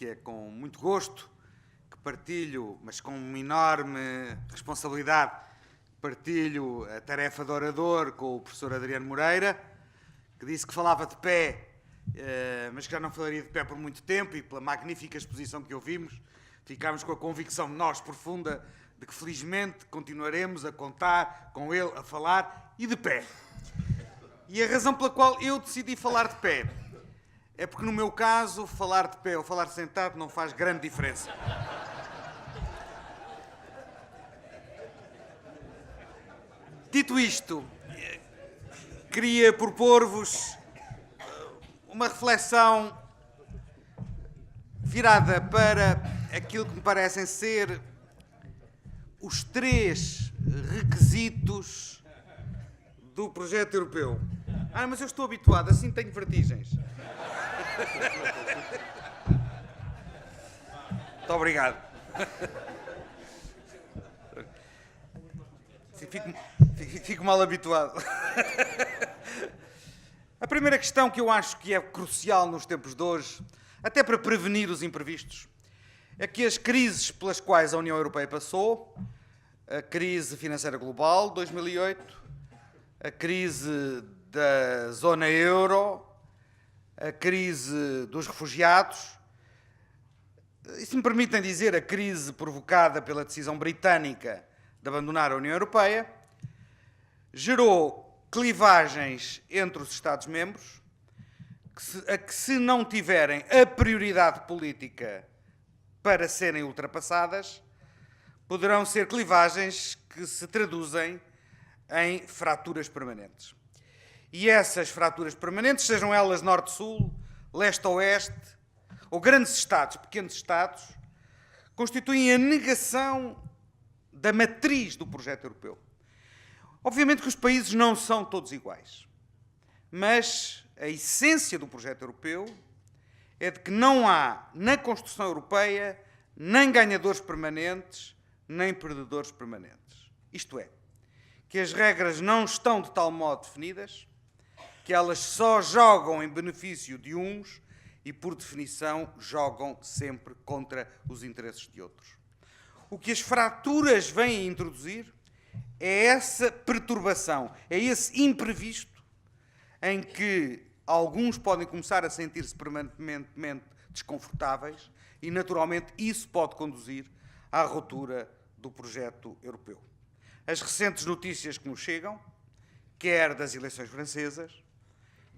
que é com muito gosto que partilho, mas com uma enorme responsabilidade, partilho a tarefa de orador com o professor Adriano Moreira, que disse que falava de pé, mas que já não falaria de pé por muito tempo, e pela magnífica exposição que ouvimos, ficámos com a convicção, nós, profunda, de que felizmente continuaremos a contar com ele a falar e de pé. E a razão pela qual eu decidi falar de pé é porque, no meu caso, falar de pé ou falar sentado não faz grande diferença. Dito isto, queria propor-vos uma reflexão virada para aquilo que me parecem ser os 3 requisitos do projeto europeu. Mas eu estou habituado, assim tenho vertigens. Muito obrigado. Fico mal habituado. A primeira questão que eu acho que é crucial nos tempos de hoje, até para prevenir os imprevistos, é que as crises pelas quais a União Europeia passou, a crise financeira global, 2008, a crise da zona euro, a crise dos refugiados, e se me permitem dizer, a crise provocada pela decisão britânica de abandonar a União Europeia, gerou clivagens entre os Estados-membros que se não tiverem a prioridade política para serem ultrapassadas, poderão ser clivagens que se traduzem em fraturas permanentes. E essas fraturas permanentes, sejam elas norte-sul, leste-oeste, ou grandes Estados, pequenos Estados, constituem a negação da matriz do projeto europeu. Obviamente que os países não são todos iguais, mas a essência do projeto europeu é de que não há, na construção europeia, nem ganhadores permanentes, nem perdedores permanentes. Isto é, que as regras não estão de tal modo definidas que elas só jogam em benefício de uns e, por definição, jogam sempre contra os interesses de outros. O que as fraturas vêm a introduzir é essa perturbação, é esse imprevisto em que alguns podem começar a sentir-se permanentemente desconfortáveis e, naturalmente, isso pode conduzir à ruptura do projeto europeu. As recentes notícias que nos chegam, quer das eleições francesas,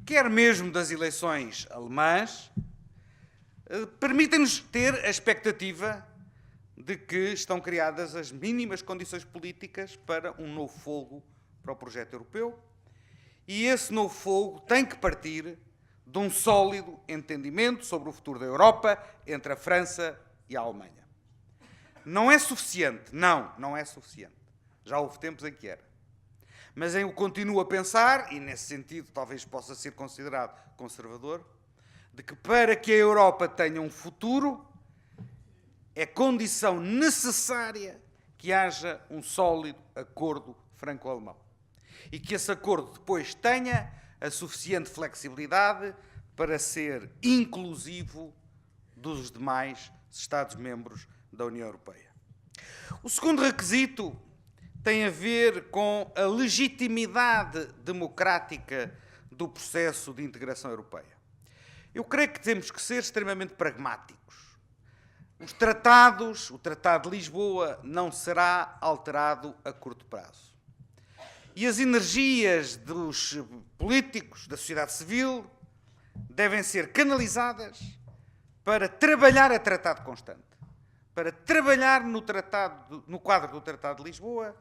quer mesmo das eleições alemãs, permitem-nos ter a expectativa de que estão criadas as mínimas condições políticas para um novo fogo para o projeto europeu, e esse novo fogo tem que partir de um sólido entendimento sobre o futuro da Europa entre a França e a Alemanha. Não é suficiente, não é suficiente. Já houve tempos em que era. Mas eu continuo a pensar, e nesse sentido talvez possa ser considerado conservador, de que para que a Europa tenha um futuro, é condição necessária que haja um sólido acordo franco-alemão. E que esse acordo depois tenha a suficiente flexibilidade para ser inclusivo dos demais Estados-membros da União Europeia. O segundo requisito tem a ver com a legitimidade democrática do processo de integração europeia. Eu creio que temos que ser extremamente pragmáticos. O Tratado de Lisboa, não será alterado a curto prazo. E as energias dos políticos, da sociedade civil, devem ser canalizadas para trabalhar a Tratado Constante, para trabalhar no quadro do Tratado de Lisboa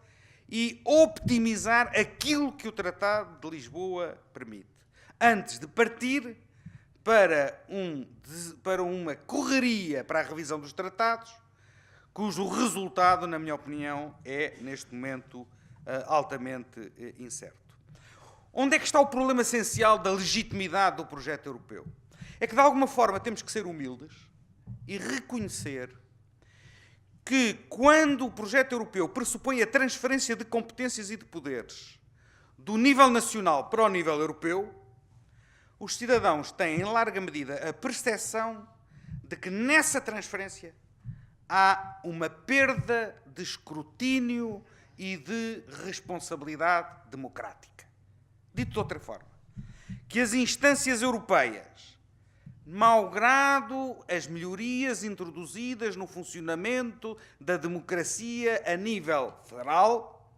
e optimizar aquilo que o Tratado de Lisboa permite, antes de partir para uma correria para a revisão dos tratados, cujo resultado, na minha opinião, é, neste momento, altamente incerto. Onde é que está o problema essencial da legitimidade do projeto europeu? É que, de alguma forma, temos que ser humildes e reconhecer que, quando o projeto europeu pressupõe a transferência de competências e de poderes do nível nacional para o nível europeu, os cidadãos têm, em larga medida, a percepção de que nessa transferência há uma perda de escrutínio e de responsabilidade democrática. Dito de outra forma, que as instâncias europeias, malgrado as melhorias introduzidas no funcionamento da democracia a nível federal,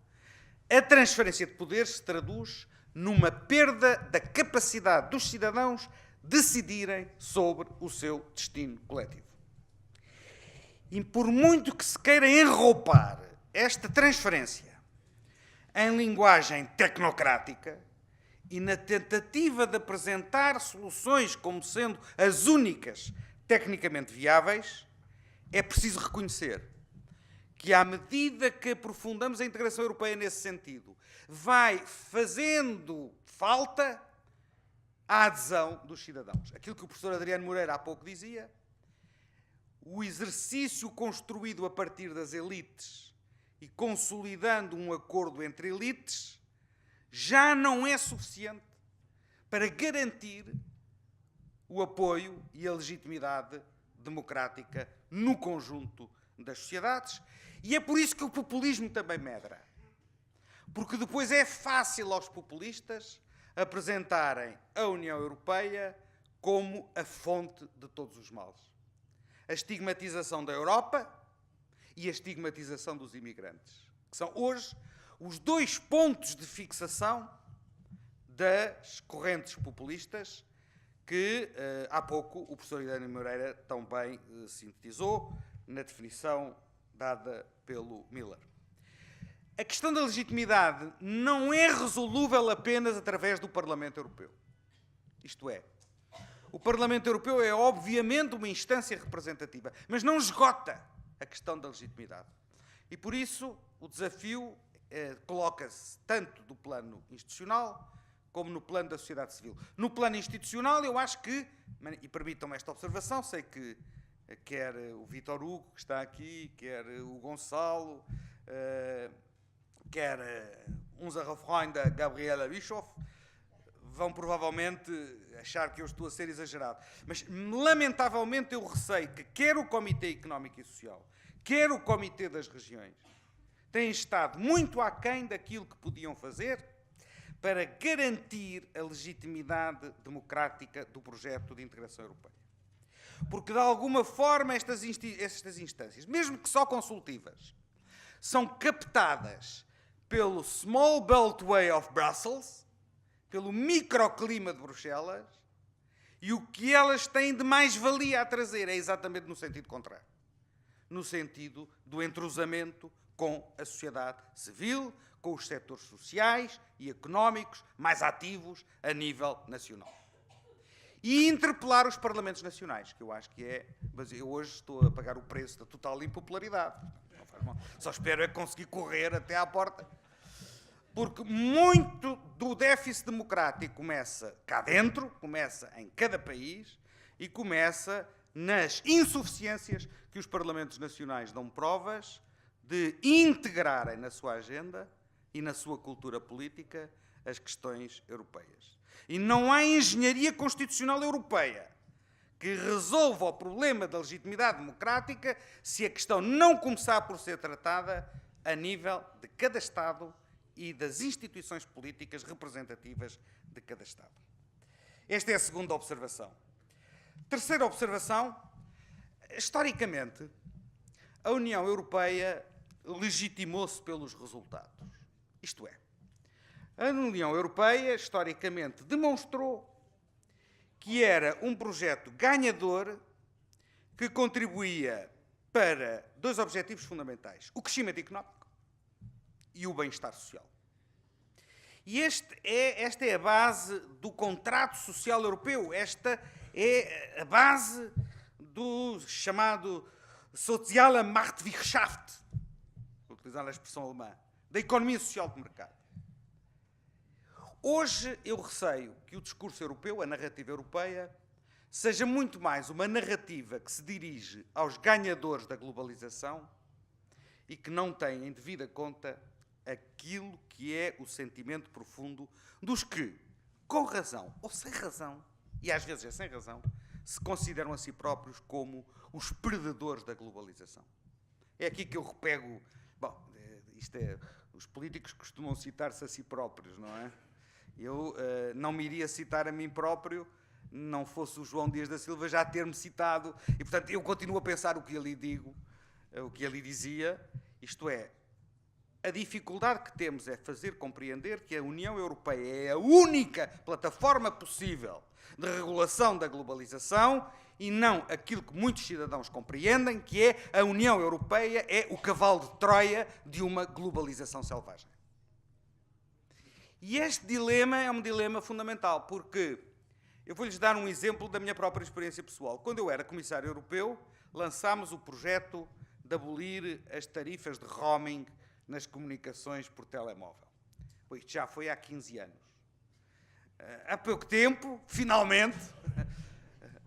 a transferência de poderes se traduz numa perda da capacidade dos cidadãos decidirem sobre o seu destino coletivo. E por muito que se queira enroupar esta transferência em linguagem tecnocrática e na tentativa de apresentar soluções como sendo as únicas tecnicamente viáveis, é preciso reconhecer que, à medida que aprofundamos a integração europeia nesse sentido, vai fazendo falta a adesão dos cidadãos. Aquilo que o professor Adriano Moreira há pouco dizia, o exercício construído a partir das elites e consolidando um acordo entre elites já não é suficiente para garantir o apoio e a legitimidade democrática no conjunto das sociedades. E é por isso que o populismo também medra. Porque depois é fácil aos populistas apresentarem a União Europeia como a fonte de todos os males. A estigmatização da Europa e a estigmatização dos imigrantes, que são hoje os dois pontos de fixação das correntes populistas que há pouco o professor Adriano Moreira tão bem sintetizou na definição dada pelo Miller. A questão da legitimidade não é resolúvel apenas através do Parlamento Europeu. Isto é, o Parlamento Europeu é obviamente uma instância representativa, mas não esgota a questão da legitimidade. E por isso o desafio coloca-se tanto do plano institucional como no plano da sociedade civil. No plano institucional, eu acho que, e permitam-me esta observação, sei que quer o Vítor Hugo, que está aqui, quer o Gonçalo, quer unser Freund da Gabriela Bischoff, vão provavelmente achar que eu estou a ser exagerado. Mas, lamentavelmente, eu receio que quer o Comitê Económico e Social, quer o Comitê das Regiões, têm estado muito aquém daquilo que podiam fazer para garantir a legitimidade democrática do projeto de integração europeia. Porque, de alguma forma, estas instâncias, mesmo que só consultivas, são captadas pelo Small Beltway of Brussels, pelo microclima de Bruxelas, e o que elas têm de mais-valia a trazer é exatamente no sentido contrário. No sentido do entrosamento com a sociedade civil, com os setores sociais e económicos mais ativos a nível nacional. E interpelar os parlamentos nacionais, que eu acho que é... Mas eu hoje estou a pagar o preço da total impopularidade. Não faz mal. Só espero é conseguir correr até à porta. Porque muito do déficit democrático começa cá dentro, começa em cada país e começa nas insuficiências que os parlamentos nacionais dão provas de integrarem na sua agenda e na sua cultura política as questões europeias. E não há engenharia constitucional europeia que resolva o problema da legitimidade democrática se a questão não começar por ser tratada a nível de cada Estado e das instituições políticas representativas de cada Estado. Esta é a segunda observação. Terceira observação, historicamente, a União Europeia legitimou-se pelos resultados. Isto é, a União Europeia, historicamente, demonstrou que era um projeto ganhador que contribuía para dois objetivos fundamentais: o crescimento económico e o bem-estar social. E esta é a base do contrato social europeu, esta é a base do chamado Soziale Marktwirtschaft, utilizando a expressão alemã, da economia social de mercado. Hoje eu receio que o discurso europeu, a narrativa europeia, seja muito mais uma narrativa que se dirige aos ganhadores da globalização e que não tem em devida conta aquilo que é o sentimento profundo dos que, com razão ou sem razão, e às vezes é sem razão, se consideram a si próprios como os predadores da globalização. É aqui que eu repego... Bom, os políticos costumam citar-se a si próprios, não é? Eu não me iria citar a mim próprio, não fosse o João Dias da Silva já ter-me citado, e portanto eu continuo a pensar o que ali digo, o que ali dizia, isto é, a dificuldade que temos é fazer compreender que a União Europeia é a única plataforma possível de regulação da globalização e não aquilo que muitos cidadãos compreendem, que é a União Europeia é o cavalo de Troia de uma globalização selvagem. E este dilema é um dilema fundamental, porque eu vou-lhes dar um exemplo da minha própria experiência pessoal. Quando eu era comissário europeu, lançámos o projeto de abolir as tarifas de roaming nas comunicações por telemóvel. Isto já foi há 15 anos. Há pouco tempo, finalmente,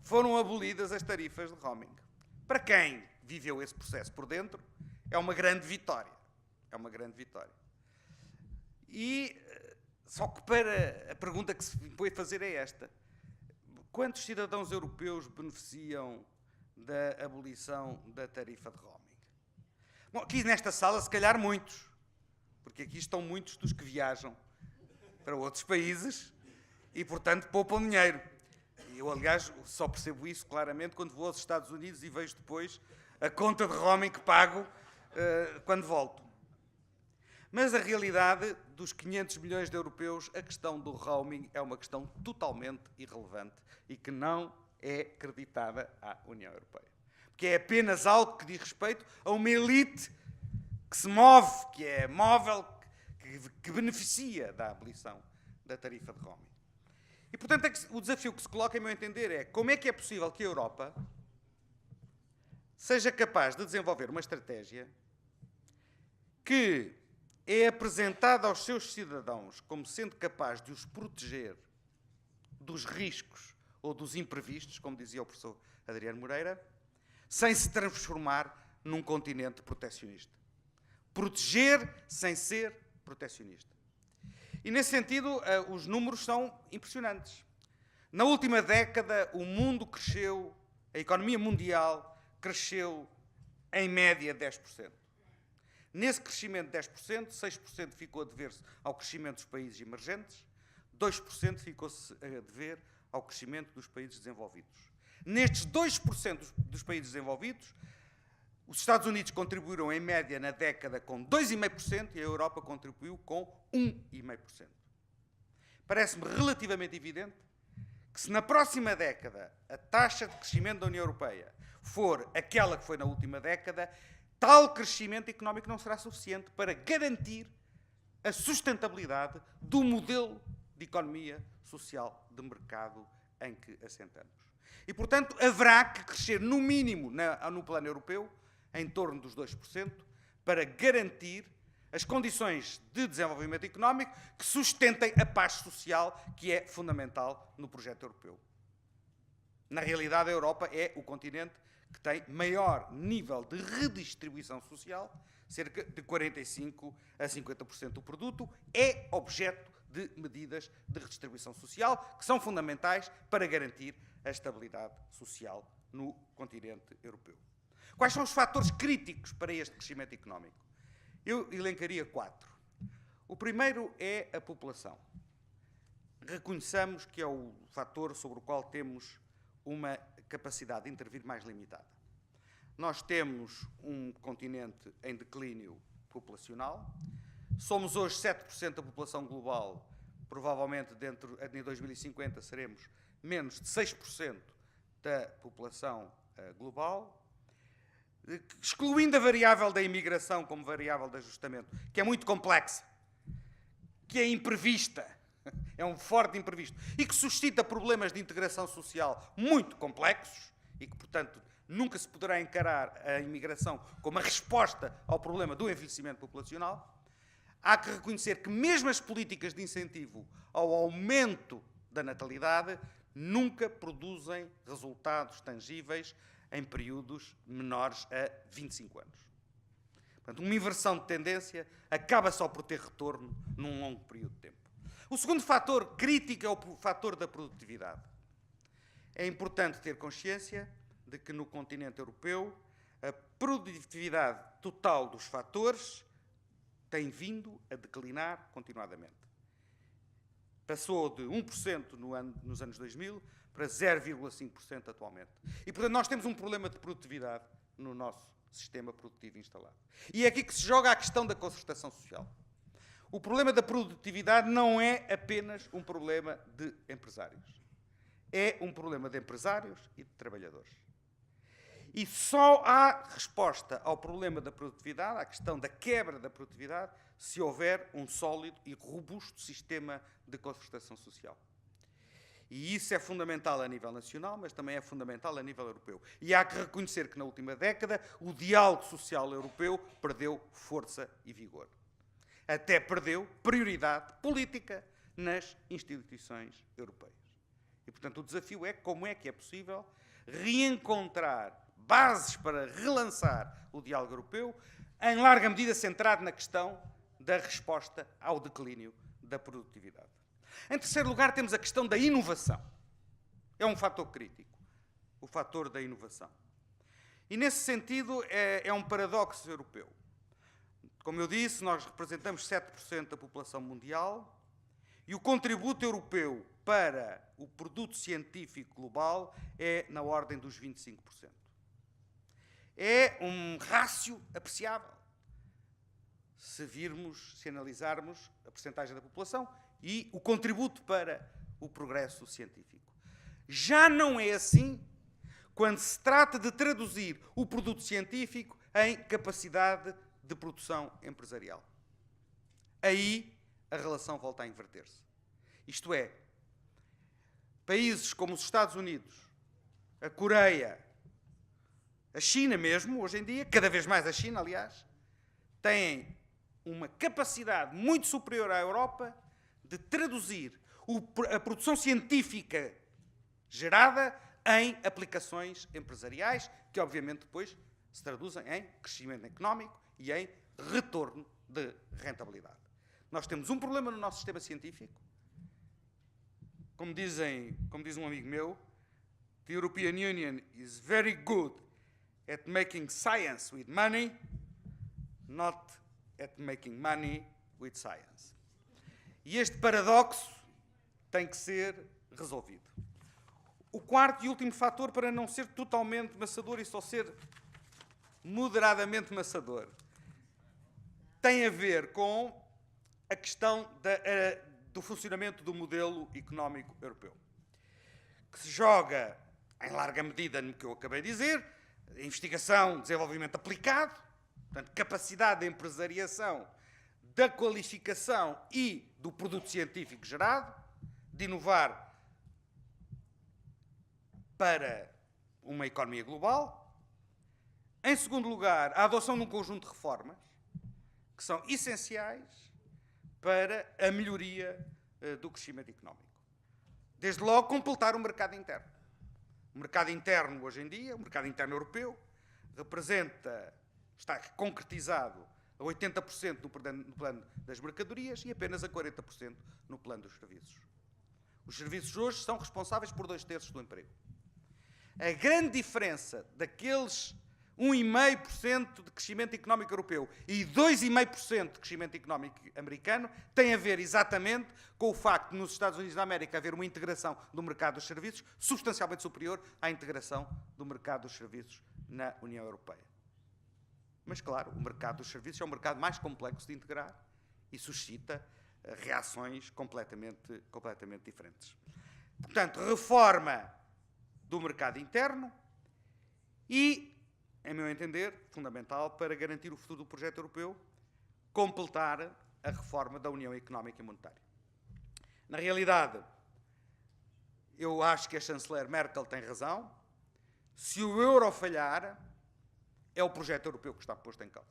foram abolidas as tarifas de roaming. Para quem viveu esse processo por dentro, é uma grande vitória. É uma grande vitória. E, só que para a pergunta que se põe a fazer é esta. Quantos cidadãos europeus beneficiam da abolição da tarifa de roaming? Bom, aqui nesta sala, se calhar muitos, porque aqui estão muitos dos que viajam para outros países e, portanto, poupam dinheiro. Eu, aliás, só percebo isso claramente quando vou aos Estados Unidos e vejo depois a conta de roaming que pago quando volto. Mas a realidade dos 500 milhões de europeus, a questão do roaming é uma questão totalmente irrelevante e que não é creditada à União Europeia. Porque é apenas algo que diz respeito a uma elite que se move, que é móvel, que beneficia da abolição da tarifa de roaming. E, portanto, o desafio que se coloca, em meu entender, é como é que é possível que a Europa seja capaz de desenvolver uma estratégia que é apresentada aos seus cidadãos como sendo capaz de os proteger dos riscos ou dos imprevistos, como dizia o professor Adriano Moreira, sem se transformar num continente protecionista. Proteger sem ser protecionista. E, nesse sentido, os números são impressionantes. Na última década, o mundo cresceu, a economia mundial cresceu, em média, 10%. Nesse crescimento de 10%, 6% ficou a dever-se ao crescimento dos países emergentes, 2% ficou-se a dever ao crescimento dos países desenvolvidos. Nestes 2% dos países desenvolvidos, os Estados Unidos contribuíram, em média, na década, com 2,5% e a Europa contribuiu com 1,5%. Parece-me relativamente evidente que, se na próxima década a taxa de crescimento da União Europeia for aquela que foi na última década, tal crescimento económico não será suficiente para garantir a sustentabilidade do modelo de economia social de mercado em que assentamos. E, portanto, haverá que crescer, no mínimo, no plano europeu, em torno dos 2%, para garantir as condições de desenvolvimento económico que sustentem a paz social, que é fundamental no projeto europeu. Na realidade, a Europa é o continente que tem maior nível de redistribuição social, cerca de 45% a 50% do produto, é objeto de medidas de redistribuição social que são fundamentais para garantir a estabilidade social no continente europeu. Quais são os fatores críticos para este crescimento económico? Eu elencaria 4. O primeiro é a população. Reconheçamos que é o fator sobre o qual temos uma capacidade de intervir mais limitada. Nós temos um continente em declínio populacional. Somos hoje 7% da população global. Provavelmente, em 2050, seremos menos de 6% da população global. Excluindo a variável da imigração como variável de ajustamento, que é muito complexa, que é imprevista, é um forte imprevisto, e que suscita problemas de integração social muito complexos, e que, portanto, nunca se poderá encarar a imigração como a resposta ao problema do envelhecimento populacional, há que reconhecer que mesmo as políticas de incentivo ao aumento da natalidade nunca produzem resultados tangíveis em períodos menores a 25 anos. Portanto, uma inversão de tendência acaba só por ter retorno num longo período de tempo. O segundo fator crítico é o fator da produtividade. É importante ter consciência de que no continente europeu a produtividade total dos fatores tem vindo a declinar continuadamente. Passou de 1% nos anos 2000 para 0,5% atualmente. E, portanto, nós temos um problema de produtividade no nosso sistema produtivo instalado. E é aqui que se joga a questão da concertação social. O problema da produtividade não é apenas um problema de empresários. É um problema de empresários e de trabalhadores. E só há resposta ao problema da produtividade, à questão da quebra da produtividade, se houver um sólido e robusto sistema de concertação social. E isso é fundamental a nível nacional, mas também é fundamental a nível europeu. E há que reconhecer que na última década o diálogo social europeu perdeu força e vigor. Até perdeu prioridade política nas instituições europeias. E, portanto, o desafio é como é que é possível reencontrar bases para relançar o diálogo europeu, em larga medida centrado na questão da resposta ao declínio da produtividade. Em terceiro lugar, temos a questão da inovação. É um fator crítico, o fator da inovação. E, nesse sentido, é um paradoxo europeu. Como eu disse, nós representamos 7% da população mundial e o contributo europeu para o produto científico global é na ordem dos 25%. É um rácio apreciável, se analisarmos a percentagem da população e o contributo para o progresso científico. Já não é assim quando se trata de traduzir o produto científico em capacidade de produção empresarial. Aí a relação volta a inverter-se. Isto é, países como os Estados Unidos, a Coreia, a China mesmo, hoje em dia, cada vez mais a China, aliás, têm uma capacidade muito superior à Europa de traduzir a produção científica gerada em aplicações empresariais, que obviamente depois se traduzem em crescimento económico e em retorno de rentabilidade. Nós temos um problema no nosso sistema científico. Como diz um amigo meu, the European Union is very good at making science with money, not at making money with science. E este paradoxo tem que ser resolvido. O quarto e último fator, para não ser totalmente maçador e só ser moderadamente maçador, tem a ver com a questão do funcionamento do modelo económico europeu, que se joga, em larga medida, no que eu acabei de dizer, investigação, desenvolvimento aplicado, portanto, capacidade de empresariação, da qualificação e do produto científico gerado, de inovar para uma economia global. Em segundo lugar, a adoção de um conjunto de reformas que são essenciais para a melhoria do crescimento económico. Desde logo, completar o mercado interno. O mercado interno, hoje em dia, o mercado interno europeu, está concretizado a 80% no plano das mercadorias e apenas a 40% no plano dos serviços. Os serviços hoje são responsáveis por 2/3 do emprego. A grande diferença daqueles 1,5% de crescimento económico europeu e 2,5% de crescimento económico americano tem a ver exatamente com o facto de nos Estados Unidos da América haver uma integração do mercado dos serviços substancialmente superior à integração do mercado dos serviços na União Europeia. Mas, claro, o mercado dos serviços é um mercado mais complexo de integrar e suscita reações completamente diferentes. Portanto, reforma do mercado interno e, em meu entender, fundamental para garantir o futuro do projeto europeu, completar a reforma da União Económica e Monetária. Na realidade, eu acho que a chanceler Merkel tem razão. Se o euro falhar, é o projeto europeu que está posto em causa.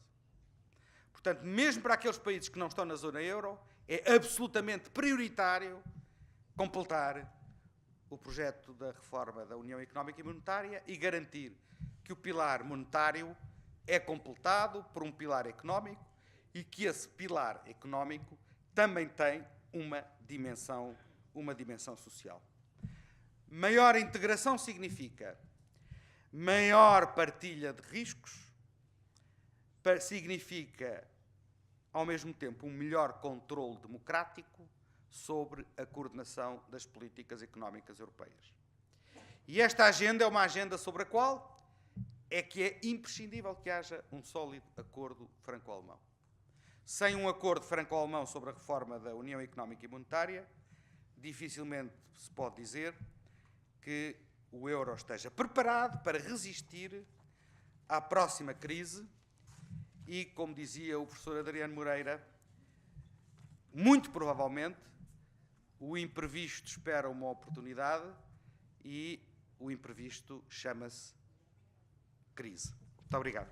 Portanto, mesmo para aqueles países que não estão na zona euro, é absolutamente prioritário completar o projeto da reforma da União Económica e Monetária e garantir que o pilar monetário é completado por um pilar económico e que esse pilar económico também tem uma dimensão social. Maior integração significa maior partilha de riscos, significa, ao mesmo tempo, um melhor controle democrático sobre a coordenação das políticas económicas europeias. E esta agenda é uma agenda sobre a qual é que é imprescindível que haja um sólido acordo franco-alemão. Sem um acordo franco-alemão sobre a reforma da União Económica e Monetária, dificilmente se pode dizer que o euro esteja preparado para resistir à próxima crise e, como dizia o professor Adriano Moreira, muito provavelmente o imprevisto espera uma oportunidade e o imprevisto chama-se crise. Muito obrigado.